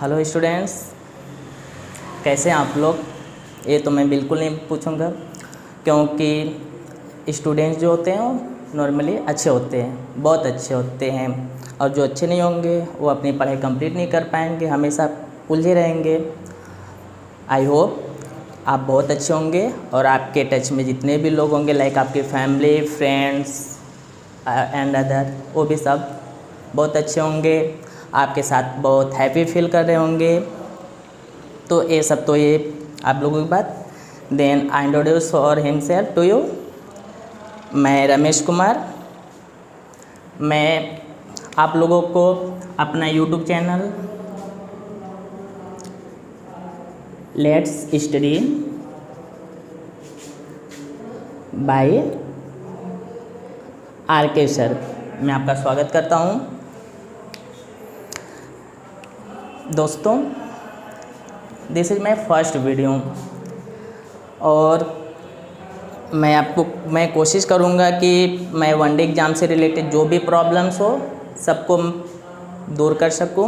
Hello students, कैसे हैं आप लोग। ये तो मैं बिल्कुल नहीं पूछूंगा, क्योंकि स्टूडेंट्स जो होते हैं वो नॉर्मली अच्छे होते हैं, बहुत अच्छे होते हैं। और जो अच्छे नहीं होंगे वो अपनी पढ़ाई कंप्लीट नहीं कर पाएंगे, हमेशा उलझे रहेंगे। आई होप आप बहुत अच्छे होंगे और आपके टच में जितने भी लोग होंगे, लाइक आपके फैमिली, फ्रेंड्स एंड अदर, वो भी सब बहुत अच्छे होंगे, आपके साथ बहुत हैप्पी फील कर रहे होंगे। तो ये सब तो ये आप लोगों की बात। Then I introduce for himself to you. मैं रमेश कुमार। मैं आप लोगों को अपना YouTube channel let's study by R K. Sir मैं आपका स्वागत करता हूँ। दोस्तों, this is my first video और मैं कोशिश करूँगा कि मैं वनडे एग्ज़ाम से रिलेटेड जो भी प्रॉब्लम्स हो सबको दूर कर सकूँ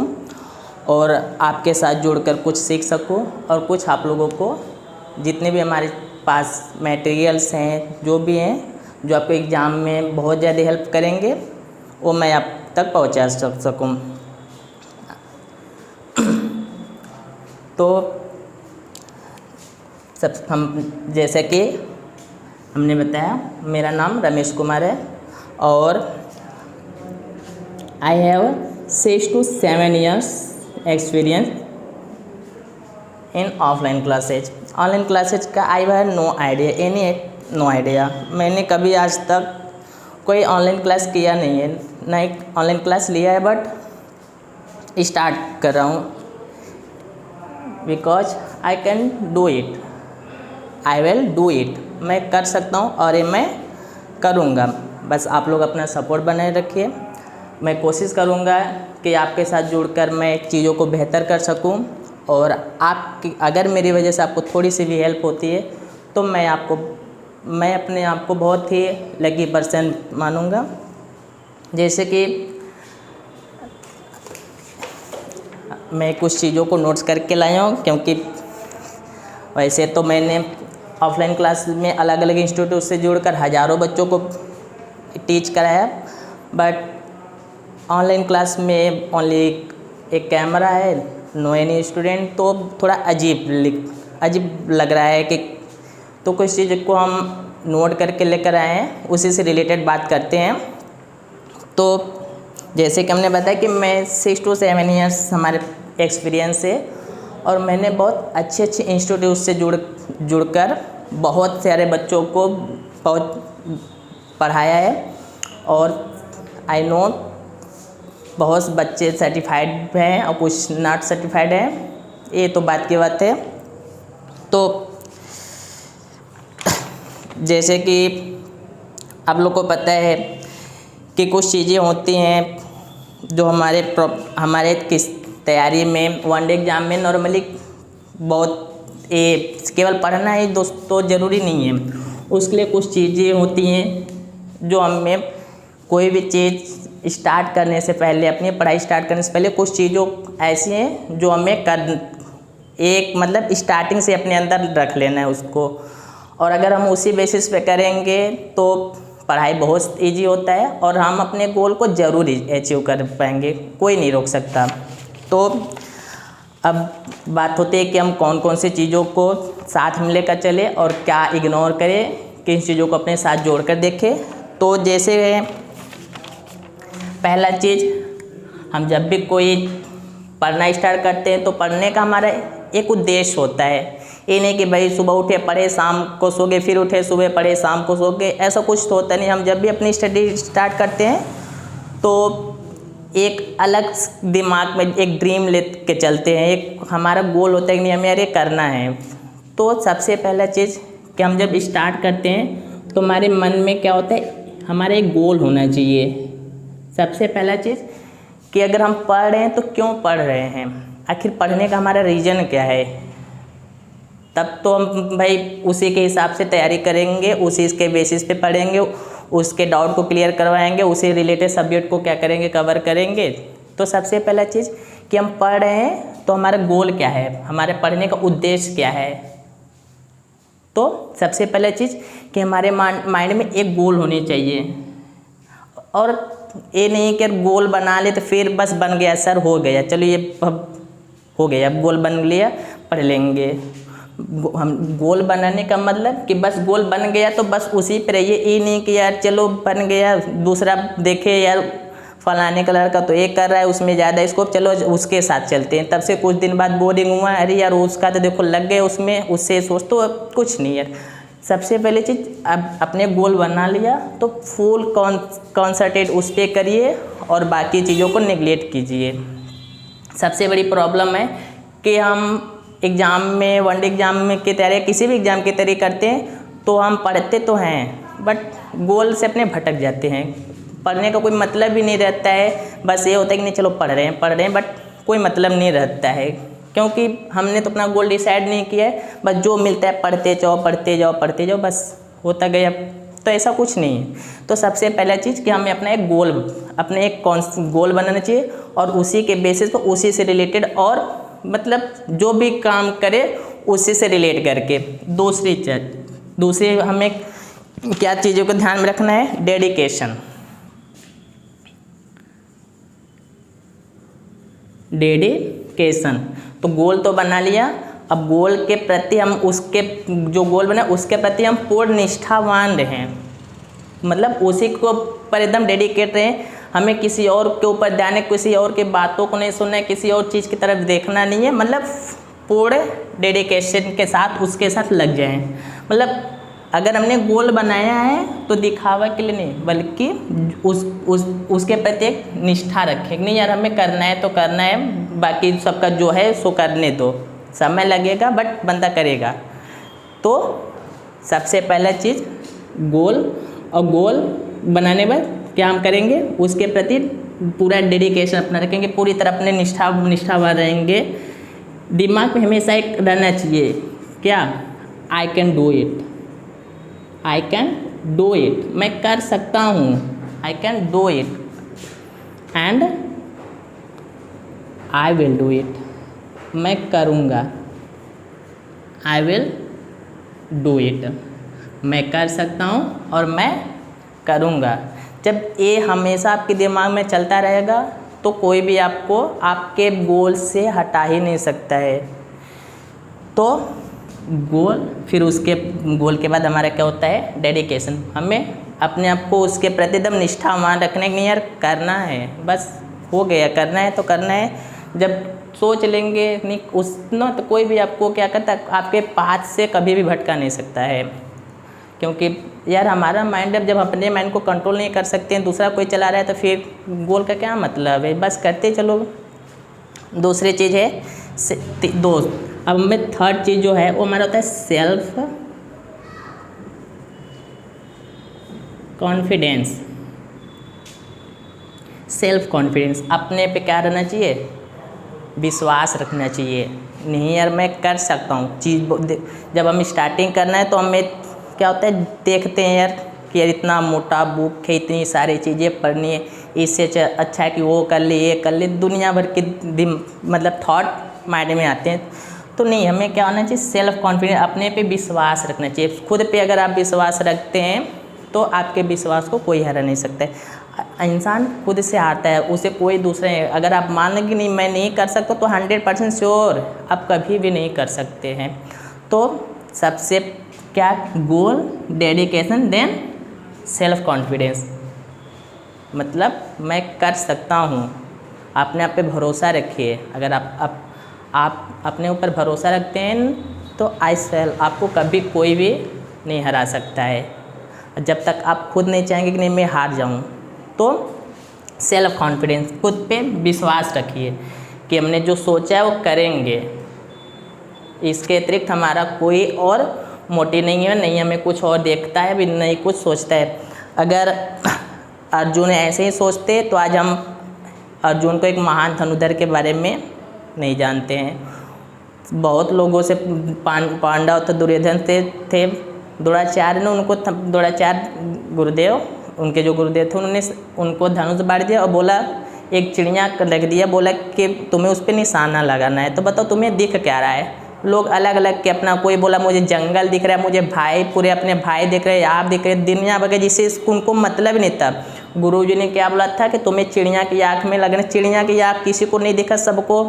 और आपके साथ जुड़कर कुछ सीख सकूँ, और कुछ आप लोगों को जितने भी हमारे पास मटेरियल्स हैं, जो भी हैं, जो आपको एग्ज़ाम में बहुत ज़्यादा हेल्प करेंगे, वो मैं आप तक पहुँचा सकूँ। तो हम जैसे कि हमने बताया, मेरा नाम रमेश कुमार है और I have 6 to 7 years experience in offline classes. Online classes का आई हैव नो आइडिया। मैंने कभी आज तक कोई ऑनलाइन क्लास किया नहीं है, ना एक ऑनलाइन क्लास लिया है, बट स्टार्ट कर रहा हूँ because I can do it, I will do it. मैं कर सकता हूँ और ये मैं करूँगा। बस आप लोग अपना सपोर्ट बनाए रखिए। मैं कोशिश करूँगा कि आपके साथ जुड़कर मैं चीज़ों को बेहतर कर सकूँ, और आपकी अगर मेरी वजह से आपको थोड़ी सी भी हेल्प होती है तो मैं अपने आप को बहुत ही लकी पर्सन मानूँगा। जैसे कि मैं कुछ चीज़ों को नोट्स करके लाया हूँ, क्योंकि वैसे तो मैंने ऑफलाइन क्लास में अलग अलग इंस्टीट्यूट से जुड़कर हज़ारों बच्चों को टीच कराया, बट ऑनलाइन क्लास में ओनली एक कैमरा है, नो एनी स्टूडेंट, तो थोड़ा अजीब लग रहा है कि तो कुछ चीज़ को हम नोट करके लेकर आए हैं, उसी से रिलेटेड बात करते हैं। तो जैसे कि हमने बताया कि मैं 6 to 7 years हमारे एक्सपीरियंस है, और मैंने बहुत अच्छे इंस्टीट्यूट से जुड़कर बहुत सारे बच्चों को पढ़ाया है, और आई नो बहुत बच्चे सर्टिफाइड हैं और कुछ नॉट सर्टिफाइड हैं, ये तो बात की बात है। तो जैसे कि आप लोग को पता है कि कुछ चीज़ें होती हैं जो हमारे किस तैयारी में वनडे एग्ज़ाम में नॉर्मली बहुत केवल पढ़ना ही दोस्तों ज़रूरी नहीं है। उसके लिए कुछ चीज़ें होती हैं जो हमें कोई भी चीज़ स्टार्ट करने से पहले, अपनी पढ़ाई स्टार्ट करने से पहले, कुछ चीज़ों ऐसी हैं जो हमें मतलब स्टार्टिंग से अपने अंदर रख लेना है उसको, और अगर हम उसी बेसिस पे करेंगे तो पढ़ाई बहुत इजी होता है और हम अपने गोल को ज़रूर अचीव कर पाएंगे, कोई नहीं रोक सकता। तो अब बात होती है कि हम कौन कौन सी चीज़ों को साथ में लेकर चले और क्या इग्नोर करें, किन चीज़ों को अपने साथ जोड़कर देखें। तो जैसे पहला चीज़, हम जब भी कोई पढ़ना स्टार्ट करते हैं तो पढ़ने का हमारा एक उद्देश्य होता है। ये नहीं कि भाई सुबह उठे पढ़े, शाम को सो गए, फिर उठे सुबह पढ़े, शाम को सो गए, ऐसा कुछ तो होता नहीं। हम जब भी अपनी स्टडी स्टार्ट करते हैं तो एक अलग दिमाग में एक ड्रीम ले के चलते हैं, एक हमारा गोल होता है कि नहीं हमें ये करना है। तो सबसे पहला चीज़ कि हम जब स्टार्ट करते हैं तो हमारे मन में क्या होता है, हमारा एक गोल होना चाहिए। सबसे पहला चीज़ कि अगर हम पढ़ रहे हैं तो क्यों पढ़ रहे हैं, आखिर पढ़ने का हमारा रीज़न क्या है। तब तो हम भाई उसी के हिसाब से तैयारी करेंगे, उसी के बेसिस पे पढ़ेंगे, उसके डाउट को क्लियर करवाएंगे, उसी रिलेटेड सब्जेक्ट को क्या करेंगे, कवर करेंगे। तो सबसे पहला चीज़ कि हम पढ़ रहे हैं तो हमारा गोल क्या है, हमारे पढ़ने का उद्देश्य क्या है। तो सबसे पहले चीज़ कि हमारे माइंड में एक गोल होनी चाहिए, और ये नहीं कि गोल बना ले तो फिर बस बन गया सर, हो गया, चलो ये हो गया, अब गोल बन लिया पढ़ लेंगे। हम गोल बनाने का मतलब कि बस गोल बन गया तो बस उसी पे रहिए, ये नहीं कि यार चलो बन गया, दूसरा देखे यार फलाने कलर का तो एक कर रहा है, उसमें ज़्यादा स्कोप, चलो उसके साथ चलते हैं। तब से कुछ दिन बाद बोरिंग हुआ, अरे यार उसका तो देखो लग गए उसमें, उससे सोच तो कुछ नहीं यार। सबसे पहले चीज़ अब अपने गोल बना लिया तो फुल कॉन्संट्रेट उस पर करिए और बाकी चीज़ों को नेगलेक्ट कीजिए। सबसे बड़ी प्रॉब्लम है कि हम एग्ज़ाम में, वनडे एग्ज़ाम में की तैयारी, किसी भी एग्ज़ाम की तैयारी करते हैं तो हम पढ़ते तो हैं बट गोल से अपने भटक जाते हैं। पढ़ने का कोई मतलब भी नहीं रहता है, बस ये होता है कि नहीं चलो पढ़ रहे हैं बट कोई मतलब नहीं रहता है, क्योंकि हमने तो अपना गोल डिसाइड नहीं किया है, बस जो मिलता है पढ़ते जाओ बस होता गया। तो ऐसा कुछ नहीं है। तो सबसे पहला चीज़ कि हमें अपना एक गोल बनाना चाहिए और उसी के बेसिस पर उसी से रिलेटेड, और मतलब जो भी काम करे उसी से रिलेट करके। दूसरी हमें क्या चीज़ों को ध्यान में रखना है, डेडिकेशन। तो गोल तो बना लिया, अब गोल के प्रति हम उसके जो गोल बना उसके प्रति हम पूर्ण निष्ठावान रहें, मतलब उसी को पर एकदम डेडिकेट रहें। हमें किसी और के ऊपर ध्यान है, किसी और के बातों को नहीं सुनना है, किसी और चीज़ की तरफ देखना नहीं है, मतलब पूरे डेडिकेशन के साथ उसके साथ लग जाएं। मतलब अगर हमने गोल बनाया है तो दिखावा के लिए नहीं, बल्कि उसके प्रति एक निष्ठा रखें, नहीं यार हमें करना है तो करना है, बाकी सबका जो है सो करने दो, समय लगेगा बट बंदा करेगा। तो सबसे पहला चीज़ गोल, और गोल बनाने बाद क्या हम करेंगे, उसके प्रति पूरा डेडिकेशन अपना रखेंगे, पूरी तरह अपने निष्ठावान रहेंगे। दिमाग में हमेशा एक रहना चाहिए क्या, आई कैन डू इट, मैं कर सकता हूँ, I can do it and I will do it, मैं करूँगा, आई विल डू इट, मैं कर सकता हूँ और मैं करूँगा। जब ये हमेशा आपके दिमाग में चलता रहेगा तो कोई भी आपको आपके गोल से हटा ही नहीं सकता है। तो गोल, फिर उसके गोल के बाद हमारा क्या होता है, डेडिकेशन। हमें अपने आप को उसके प्रति एकदम निष्ठावान रखने के लिए यार करना है, बस हो गया, करना है तो करना है। जब सोच लेंगे नहीं उस ना, तो कोई भी आपको क्या करता, आपके पाथ से कभी भी भटका नहीं सकता है, क्योंकि यार हमारा माइंड, जब अपने माइंड को कंट्रोल नहीं कर सकते हैं, दूसरा कोई चला रहा है, तो फिर गोल का क्या मतलब है, बस करते चलो। दूसरी चीज़ है दोस्त। अब हमें थर्ड चीज़ जो है वो हमारा होता है सेल्फ कॉन्फिडेंस। अपने पे क्या रहना चाहिए, विश्वास रखना चाहिए, नहीं यार मैं कर सकता हूँ चीज़। जब हम स्टार्टिंग करना है तो हमें क्या होता है, देखते हैं यार कि यार इतना मोटा बुक है, इतनी सारी चीज़ें पढ़नी है, इससे अच्छा है कि वो कर ले, ये कर ले, दुनिया भर के मतलब थॉट माइंड में आते हैं। तो नहीं, हमें क्या होना चाहिए, सेल्फ कॉन्फिडेंस, अपने पे विश्वास रखना चाहिए। खुद पे अगर आप विश्वास रखते हैं तो आपके विश्वास को कोई हरा नहीं सकता है। इंसान खुद से हारता है, उसे कोई दूसरे, अगर आप मान लें कि नहीं मैं नहीं कर सकता, तो 100% श्योर आप कभी भी नहीं कर सकते हैं। तो सबसे क्या, गोल, डेडिकेशन, देन सेल्फ कॉन्फिडेंस, मतलब मैं कर सकता हूँ। अपने आप पे भरोसा रखिए। अगर आप अपने ऊपर भरोसा रखते हैं तो आपको कभी कोई भी नहीं हरा सकता है। जब तक आप खुद नहीं चाहेंगे कि नहीं मैं हार जाऊँ, तो सेल्फ कॉन्फिडेंस, खुद पे विश्वास रखिए कि हमने जो सोचा है वो करेंगे। इसके अतिरिक्त हमारा कोई और मोटिव नहीं है, नहीं हमें कुछ और देखता है भी, नहीं कुछ सोचता है। अगर अर्जुन ऐसे ही सोचते तो आज हम अर्जुन को एक महान धनुर्धर के बारे में नहीं जानते हैं। बहुत लोगों से पांडव तो दुर्योधन थे, द्रोणाचार्य ने उनको, द्रोणाचार्य गुरुदेव, उनके जो गुरुदेव थे, उन्होंने उनको धनुष बाढ़ दिया और बोला एक चिड़िया रख दिया, बोला कि तुम्हें उस पर निशाना लगाना है, तो बताओ तुम्हें दिख क्या रहा है? लोग अलग अलग के अपना, कोई बोला मुझे जंगल दिख रहा है, मुझे भाई पूरे अपने भाई दिख रहे हैं, आप दिख रहे हैं, दुनिया भर के, जिससे उनको मतलब नहीं था। गुरुजी ने क्या बोला था कि तुम्हें चिड़िया की आँख में लगना। चिड़िया की आँख किसी को नहीं दिखा, सबको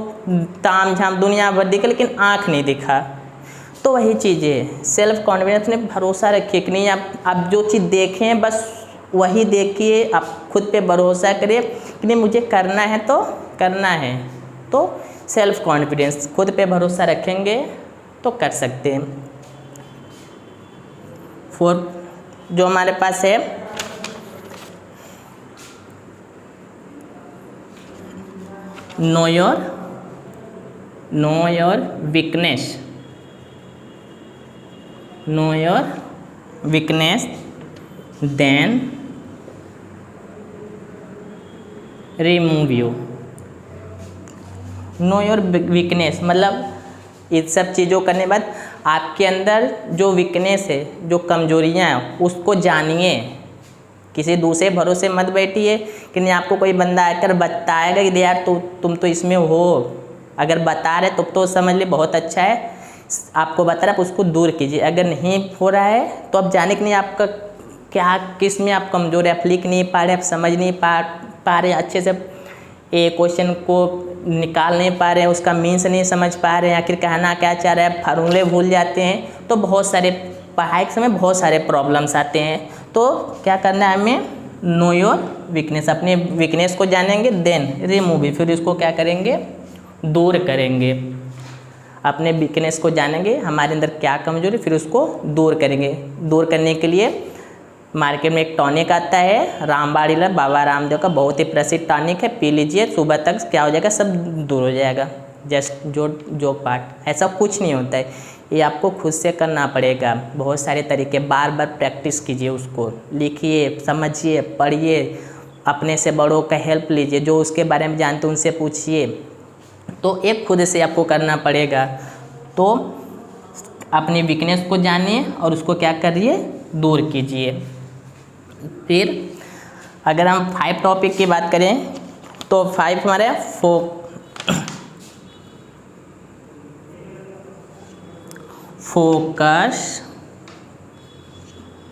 ताम झाम दुनिया भर दिखा, लेकिन आँख नहीं दिखा। तो वही चीज़ है, सेल्फ कॉन्फिडेंस में भरोसा रखिए कि नहीं आप जो चीज़ देखें बस वही देखिए, आप खुद पे भरोसा करिए कि नहीं मुझे करना है तो करना है। तो सेल्फ कॉन्फिडेंस, खुद पे भरोसा रखेंगे तो कर सकते हैं। 4 जो हमारे पास है, know your weakness, know your weakness then remove you. Know your weakness मतलब इस सब चीज़ों करने के बाद आपके अंदर जो वीकनेस है, जो कमजोरियां हैं, उसको जानिए। किसी दूसरे भरोसे मत बैठिए कि नहीं आपको कोई बंदा आकर बताएगा कि यार तुम तो इसमें हो, अगर बता रहे तो समझ ले बहुत अच्छा है, आपको बता रहा है उसको दूर कीजिए। अगर नहीं हो रहा है तो आप जाने कि नहीं आपका क्या, किस में आप कमज़ोर है, आप लिख नहीं पा रहे, आप समझ नहीं पा रहे अच्छे से, ए क्वेश्चन को निकाल नहीं पा रहे हैं, उसका मीन्स नहीं समझ पा रहे हैं, आखिर कहना क्या चाह रहे हैं, फार्मूले भूल जाते हैं। तो बहुत सारे पढ़ाई के समय बहुत सारे प्रॉब्लम्स आते हैं। तो क्या करना है हमें, नो योर वीकनेस, अपने वीकनेस को जानेंगे, देन रिमूव, फिर इसको क्या करेंगे, दूर करेंगे। अपने वीकनेस को जानेंगे, हमारे अंदर क्या कमजोरी, फिर उसको दूर करेंगे। दूर करने के लिए मार्केट में एक टॉनिक आता है, रामबाड़ी बाबा रामदेव का, बहुत ही प्रसिद्ध टॉनिक है, पी लीजिए, सुबह तक क्या हो जाएगा, सब दूर हो जाएगा। जस्ट जो पार्ट, ऐसा कुछ नहीं होता है, ये आपको खुद से करना पड़ेगा। बहुत सारे तरीके, बार बार प्रैक्टिस कीजिए, उसको लिखिए, समझिए, पढ़िए, अपने से बड़ों का हेल्प लीजिए, जो उसके बारे में जानते उनसे पूछिए। तो एक खुद से आपको करना पड़ेगा। तो अपनी वीकनेस को जानिए और उसको क्या करिए, दूर कीजिए। फिर अगर हम 5 टॉपिक की बात करें तो 5 हमारे फोकस,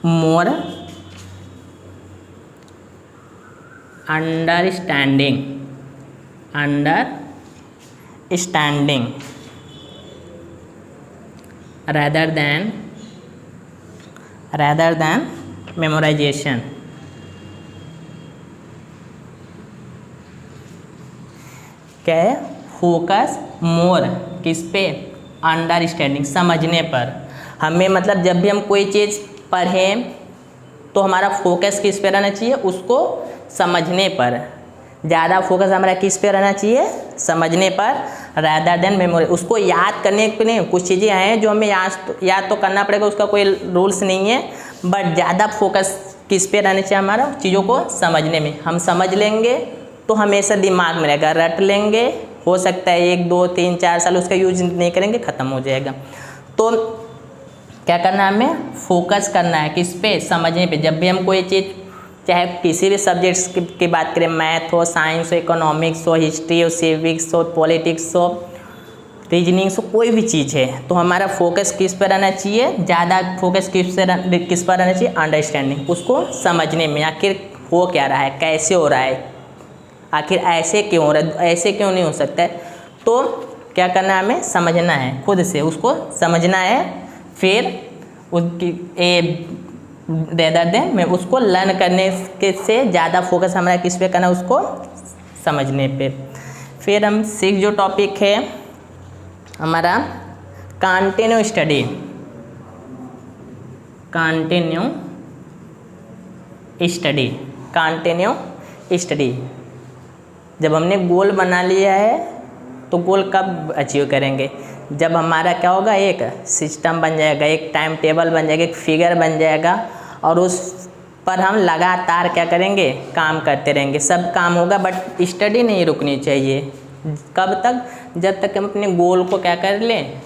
मोर, अंडरस्टैंडिंग rather than memorization। क्या है, फोकस मोर किस पे, अंडरस्टैंडिंग, समझने पर। हमें मतलब जब भी हम कोई चीज़ पढ़ें तो हमारा फोकस किस पे रहना चाहिए, उसको समझने पर। ज़्यादा फोकस हमारा किस पे रहना चाहिए, समझने पर, rather than मेमोरी। उसको याद करने के लिए कुछ चीज़ें हैं जो हमें याद तो करना पड़ेगा, उसका कोई रूल्स नहीं है, बट ज़्यादा फोकस किस पे रहना चाहिए हमारा, चीज़ों को समझने में। हम समझ लेंगे तो हमेशा दिमाग में रहेगा, रट लेंगे, हो सकता है 1 2 3 4 साल उसका यूज नहीं करेंगे, ख़त्म हो जाएगा। तो क्या करना है, हमें फोकस करना है किस पे, समझने पे। जब भी हम कोई चीज़, चाहे किसी भी सब्जेक्ट्स की बात करें, मैथ हो, साइंस हो, इकोनॉमिक्स हो, हिस्ट्री हो, सिविक्स हो, पॉलिटिक्स हो, रीजनिंग्स हो, कोई भी चीज़ है, तो हमारा फोकस किस पर रहना चाहिए, ज़्यादा फोकस किस पर रहना चाहिए, अंडरस्टैंडिंग, उसको समझने में। आखिर हो क्या रहा है, कैसे हो रहा है, आखिर ऐसे क्यों हो रहा है, ऐसे क्यों नहीं हो सकता है। तो क्या करना है, हमें समझना है, खुद से उसको समझना है। फिर उसकी रेदर देन में उसको लर्न करने के से ज़्यादा फोकस हमारा किस पे करना है, उसको समझने पे। फिर हम 6 जो टॉपिक है हमारा, कंटिन्यू स्टडी। जब हमने गोल बना लिया है तो गोल कब अचीव करेंगे, जब हमारा क्या होगा, एक सिस्टम बन जाएगा, एक टाइम टेबल बन जाएगा, एक फिगर बन जाएगा, और उस पर हम लगातार क्या करेंगे, काम करते रहेंगे, सब काम होगा। बट स्टडी नहीं रुकनी चाहिए, कब तक, जब तक हम अपने गोल को क्या कर लें,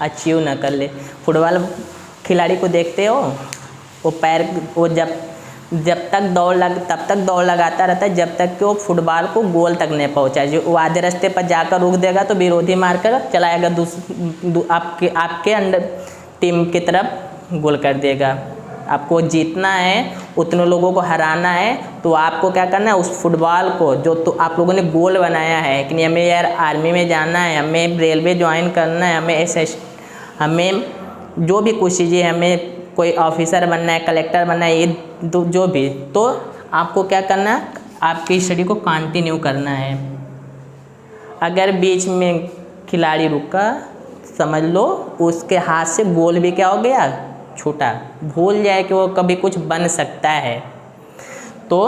अचीव ना कर ले। फुटबॉल खिलाड़ी को देखते हो, वो जब तब तक दौड़ लगाता रहता है जब तक कि वो फुटबॉल को गोल तक नहीं पहुंचा। जो वो आधे रास्ते पर जाकर रुक देगा तो विरोधी मारकर चलाएगा आपके अंडर टीम की तरफ गोल कर देगा। आपको जीतना है, उतने लोगों को हराना है, तो आपको क्या करना है, उस फुटबॉल को जो तो आप लोगों ने गोल बनाया है कि नहीं हमें यार आर्मी में जाना है, हमें रेलवे ज्वाइन करना है, हमें जो भी कुछ चीज़ें, हमें कोई ऑफिसर बनना है, कलेक्टर बनना है, ये जो भी, तो आपको क्या करना है, आपकी स्टडी को कंटिन्यू करना है। अगर बीच में खिलाड़ी रुका, समझ लो उसके हाथ से गोल भी क्या हो गया, छूटा। भूल जाए कि वो कभी कुछ बन सकता है। तो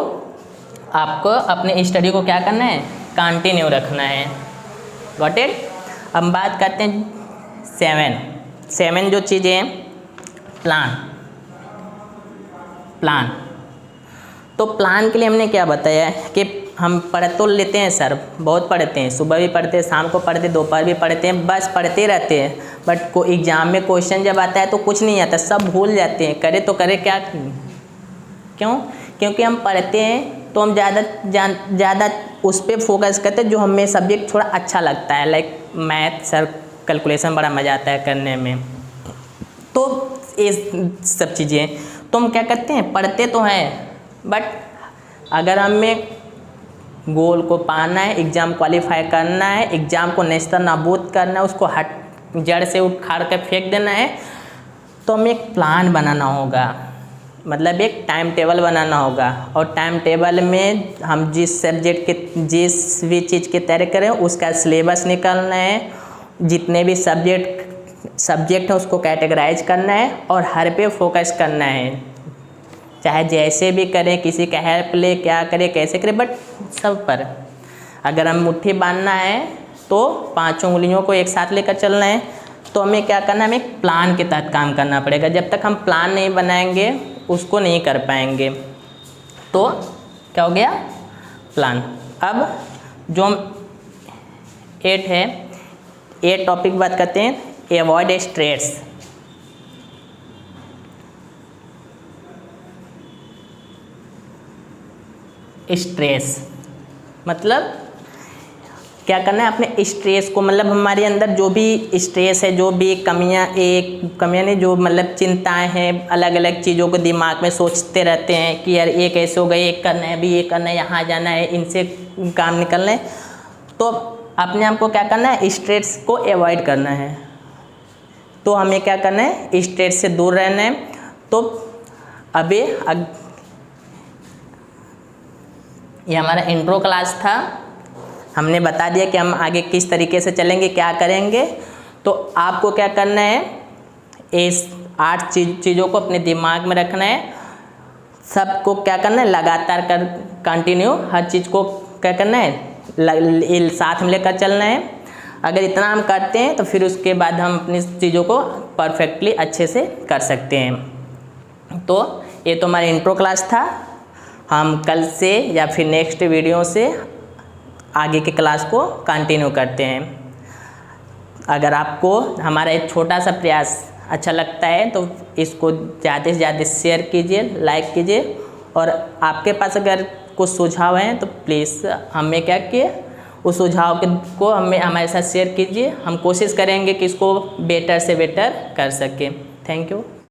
आपको अपने स्टडी को क्या करना है, कंटिन्यू रखना है। Got it. अब बात करते हैं 7 जो चीज़ें हैं, प्लान। तो प्लान के लिए हमने क्या बताया है कि हम पढ़ तो लेते हैं सर, बहुत पढ़ते हैं, सुबह भी पढ़ते हैं, शाम को पढ़ते हैं, दोपहर भी पढ़ते हैं, बस पढ़ते रहते हैं। बट को एग्ज़ाम में क्वेश्चन जब आता है तो कुछ नहीं आता, सब भूल जाते हैं। करे तो करे क्या, क्यों? क्योंकि हम पढ़ते हैं तो हम ज़्यादा उस पर फोकस करते हैं जो हमें सब्जेक्ट थोड़ा अच्छा लगता है। लाइक मैथ, सर कैलकुलेशन बड़ा मज़ा आता है करने में, तो ये सब चीज़ें तो हम क्या करते हैं, पढ़ते तो हैं, बट अगर हमें गोल को पाना है, एग्ज़ाम क्वालिफाई करना है, एग्ज़ाम को नेस्त नाबूद करना है, उसको जड़ से उखाड़ के फेंक देना है, तो हमें एक प्लान बनाना होगा, मतलब एक टाइम टेबल बनाना होगा। और टाइम टेबल में हम जिस सब्जेक्ट के जिस भी चीज़ की तैयारी करें उसका सिलेबस निकालना है, जितने भी सब्जेक्ट है उसको कैटेगराइज करना है और हर पे फोकस करना है। चाहे जैसे भी करें, किसी का हेल्प ले, क्या करें, कैसे करें, बट सब पर अगर हम मुट्ठी बांधना है तो 5 उंगलियों को एक साथ लेकर चलना है। तो हमें क्या करना है, हमें एक प्लान के तहत काम करना पड़ेगा। जब तक हम प्लान नहीं बनाएंगे उसको नहीं कर पाएंगे। तो क्या हो गया, प्लान। अब जो हम 8 है, 8 टॉपिक बात करते हैं, अवॉइड स्ट्रेस। मतलब क्या करना है, अपने स्ट्रेस को, मतलब हमारे अंदर जो भी स्ट्रेस है, जो भी कमियां नहीं, जो मतलब चिंताएं हैं, अलग अलग चीज़ों को दिमाग में सोचते रहते हैं कि यार ये कैसे हो गई, ये करना है, अभी ये करना है, यहाँ जाना है, इनसे काम निकलना है। तो अपने आप को क्या करना है, स्ट्रेस को अवॉइड करना है। तो हमें क्या करना है, स्ट्रेस से दूर रहना है। तो अभी ये हमारा इंट्रो क्लास था, हमने बता दिया कि हम आगे किस तरीके से चलेंगे, क्या करेंगे। तो आपको क्या करना है, इस 8 चीज़ों को अपने दिमाग में रखना है। सबको क्या करना है, लगातार कंटिन्यू हर चीज़ को क्या करना है, साथ में लेकर चलना है। अगर इतना हम करते हैं तो फिर उसके बाद हम अपनी चीज़ों को परफेक्टली अच्छे से कर सकते हैं। तो ये तो हमारा इंट्रो क्लास था। हम कल से या फिर नेक्स्ट वीडियो से आगे के क्लास को कंटिन्यू करते हैं। अगर आपको हमारा एक छोटा सा प्रयास अच्छा लगता है तो इसको ज़्यादा से ज़्यादा शेयर कीजिए, लाइक कीजिए। और आपके पास अगर कुछ सुझाव हैं तो प्लीज़ हमें क्या किए, उस सुझाव को हमारे साथ शेयर कीजिए। हम कोशिश करेंगे कि इसको बेटर से बेटर कर सकें। Thank you.